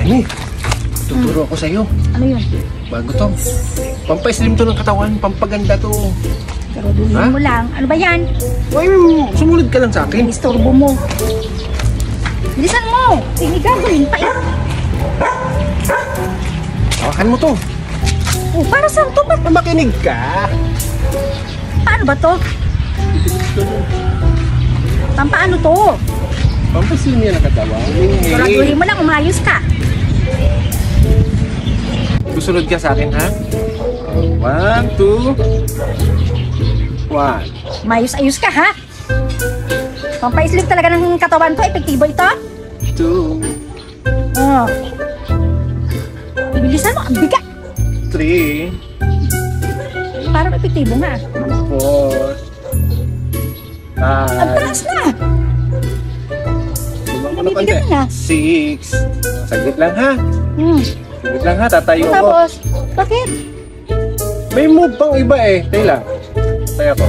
Mami, tuturo ako sa'yo. Ano yun? Bago to. Pampaislim to ng katawan, pampaganda to. Pero duhin mo lang. Ano ba yan? Uy, sumunod ka lang sa akin. Istorbo mo. Bilisan mo! Hindi gagawin pa eh. Hawakan mo to. Oh, para saan to? Ba't Makinig ka. paano ba to? Pampaano to? Pampaislim yan ang katawan. Siguraduhin mo lang, umayos ka. Susunod ka sa akin, ha? 1, 2, 1. Umayos-ayos ka, ha? Pampaislim talaga ng katawan to. Epektibo ito? 2, Oh. Bilisan mo, ang bigat. 3, Parang epektibo nga. 4, Ang 5, taas na. Namibigat na. 6. Saglit lang, ha? Saglit lang, ha? Tatayo ako. Tapos, bakit? May move pang iba eh. Tayo lang. Tayo ako.